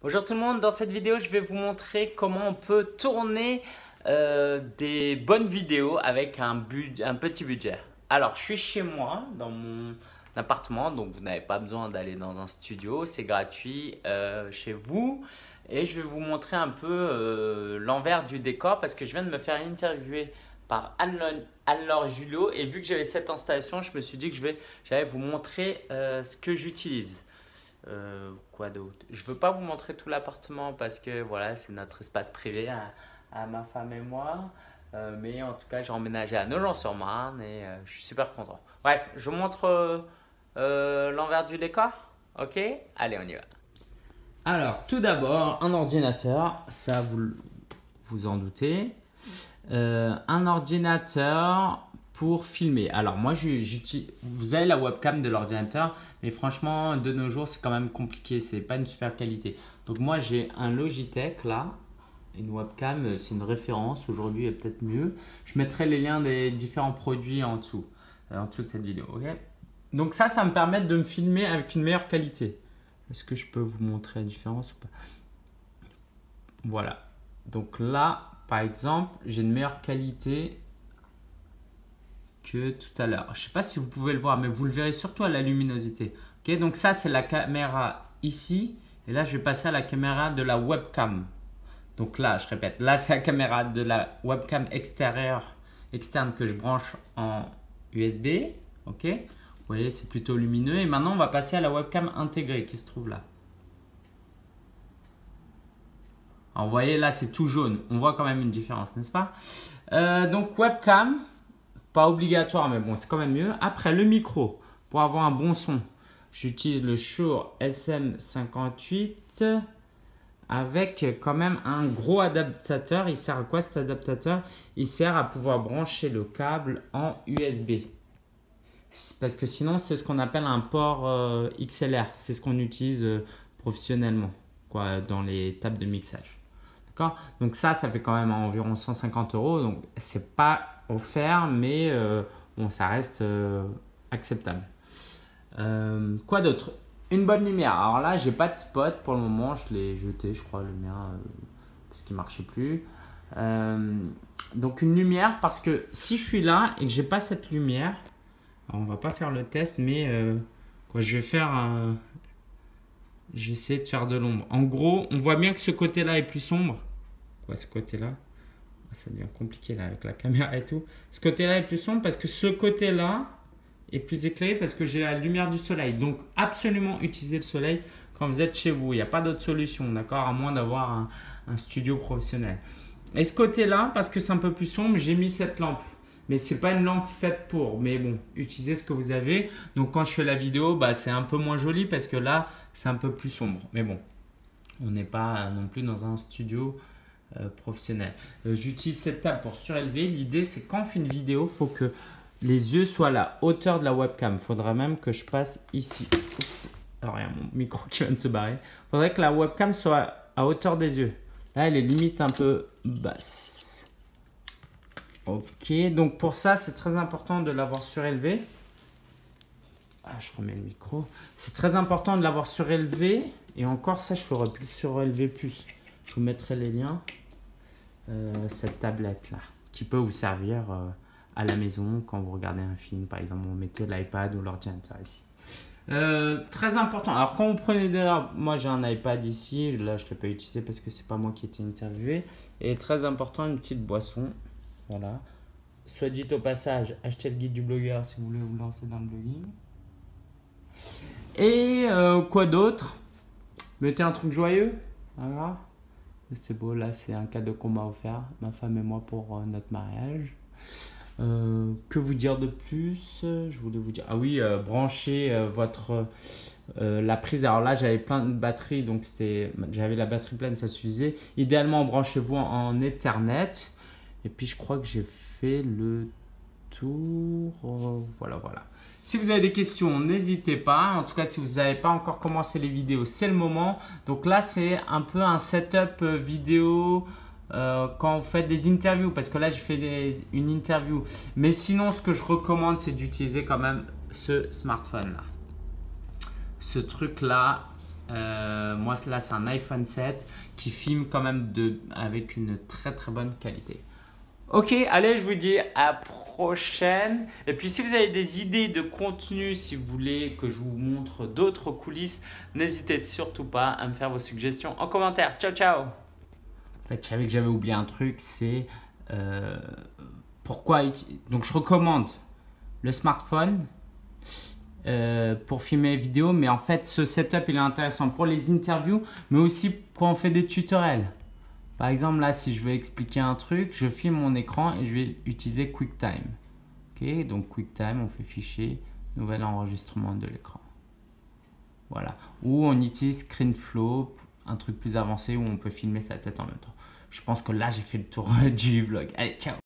Bonjour tout le monde, dans cette vidéo je vais vous montrer comment on peut tourner des bonnes vidéos avec un petit budget. Alors je suis chez moi dans mon appartement, donc vous n'avez pas besoin d'aller dans un studio, c'est gratuit chez vous. Et je vais vous montrer un peu l'envers du décor parce que je viens de me faire interviewer par Anne-Laure Julot et vu que j'avais cette installation, je me suis dit que j'allais vous montrer ce que j'utilise. Quoi d'autre? Je veux pas vous montrer tout l'appartement parce que voilà, c'est notre espace privé à ma femme et moi. Mais en tout cas, j'ai emménagé à Nogent-sur-Marne et je suis super content. Bref, je vous montre l'envers du décor. Ok? Allez, on y va. Alors, tout d'abord, un ordinateur, ça vous vous en doutez. Un ordinateur pour filmer. Alors moi, vous avez la webcam de l'ordinateur, mais franchement, de nos jours, c'est quand même compliqué. C'est pas une super qualité. Donc moi, j'ai un Logitech là, une webcam, c'est une référence. Aujourd'hui, elle est peut-être mieux. Je mettrai les liens des différents produits en dessous de cette vidéo. Ok. Donc ça me permet de me filmer avec une meilleure qualité. Est-ce que je peux vous montrer la différence ou pas? Voilà. Donc là, par exemple, j'ai une meilleure qualité que tout à l'heure. Je ne sais pas si vous pouvez le voir, mais vous le verrez surtout à la luminosité. Ok, donc ça, c'est la caméra ici. Et là, je vais passer à la caméra de la webcam. Donc là, je répète, là, c'est la caméra de la webcam externe que je branche en USB. Ok, vous voyez, c'est plutôt lumineux. Et maintenant, on va passer à la webcam intégrée qui se trouve là. Alors, vous voyez, là, c'est tout jaune. On voit quand même une différence, n'est-ce pas? Donc, webcam. Pas obligatoire, mais bon, c'est quand même mieux. Après, le micro, pour avoir un bon son, j'utilise le Shure SM58 avec quand même un gros adaptateur. Il sert à quoi cet adaptateur? Il sert à pouvoir brancher le câble en USB. Parce que sinon, c'est ce qu'on appelle un port XLR. C'est ce qu'on utilise professionnellement quoi, dans les tables de mixage. Donc ça fait quand même environ 150 €. Donc c'est pas offert, mais bon, ça reste acceptable. Quoi d'autre? Une bonne lumière. Alors là, j'ai pas de spot pour le moment. Je l'ai jeté, je crois, le mien, parce qu'il marchait plus. Donc une lumière, parce que si je suis là et que j'ai pas cette lumière, alors on va pas faire le test, mais quoi, je vais faire je vais essayer de faire de l'ombre. En gros, on voit bien que ce côté-là est plus sombre. Quoi, ce côté-là, ça devient compliqué là avec la caméra et tout. Ce côté-là est plus sombre parce que ce côté-là est plus éclairé parce que j'ai la lumière du soleil. Donc, absolument utiliser le soleil quand vous êtes chez vous. Il n'y a pas d'autre solution, d'accord? À moins d'avoir un studio professionnel. Et ce côté-là, parce que c'est un peu plus sombre, j'ai mis cette lampe. Mais ce n'est pas une lampe faite pour. Mais bon, utilisez ce que vous avez. Donc, quand je fais la vidéo, bah, c'est un peu moins joli parce que là, c'est un peu plus sombre. Mais bon, on n'est pas non plus dans un studio professionnel. J'utilise cette table pour surélever. L'idée, c'est quand on fait une vidéo, il faut que les yeux soient à la hauteur de la webcam. Il faudra même que je passe ici. Oups. Alors, il y a mon micro qui vient de se barrer. Il faudrait que la webcam soit à hauteur des yeux. Là, elle est limite un peu basse. Ok, donc pour ça, c'est très important de l'avoir surélevé. Ah, je remets le micro. C'est très important de l'avoir surélevé. Et encore, ça, je ferais plus surélever plus. Je vous mettrai les liens. Cette tablette là qui peut vous servir à la maison quand vous regardez un film, par exemple. Vous mettez l'iPad ou l'ordinateur ici. Très important. Alors quand vous prenez d'ailleurs, moi j'ai un iPad ici, là je ne l'ai pas utilisé parce que c'est pas moi qui ai été interviewé. Et très important, une petite boisson. Voilà. Soit dit au passage, achetez le guide du blogueur si vous voulez vous lancer dans le blogging. Et quoi d'autre? Mettez un truc joyeux. Voilà. C'est beau, là c'est un cadeau qu'on m'a offert, ma femme et moi, pour notre mariage. Que vous dire de plus? Je voulais vous dire, ah oui, branchez la prise. Alors là j'avais plein de batteries, donc j'avais la batterie pleine, ça suffisait. Idéalement branchez-vous en Ethernet. Et puis je crois que j'ai fait le tour. Voilà. Si vous avez des questions, n'hésitez pas. En tout cas, si vous n'avez pas encore commencé les vidéos, c'est le moment. Donc là, c'est un peu un setup vidéo quand vous faites des interviews. Parce que là, j'ai fait une interview. Mais sinon, ce que je recommande, c'est d'utiliser quand même ce smartphone-là. Ce truc-là, Moi, là, c'est un iPhone 7 qui filme quand même avec une très très bonne qualité. Ok, allez, je vous dis à prochaine. Et puis, si vous avez des idées de contenu, si vous voulez que je vous montre d'autres coulisses, n'hésitez surtout pas à me faire vos suggestions en commentaire. Ciao, ciao! En fait, je savais que j'avais oublié un truc, c'est pourquoi. Donc, je recommande le smartphone pour filmer vidéo, mais en fait, ce setup il est intéressant pour les interviews, mais aussi quand on fait des tutoriels. Par exemple, là, si je veux expliquer un truc, je filme mon écran et je vais utiliser QuickTime. Ok, donc QuickTime, on fait fichier, nouvel enregistrement de l'écran. Voilà. Ou on utilise ScreenFlow, un truc plus avancé où on peut filmer sa tête en même temps. Je pense que là, j'ai fait le tour du vlog. Allez, ciao!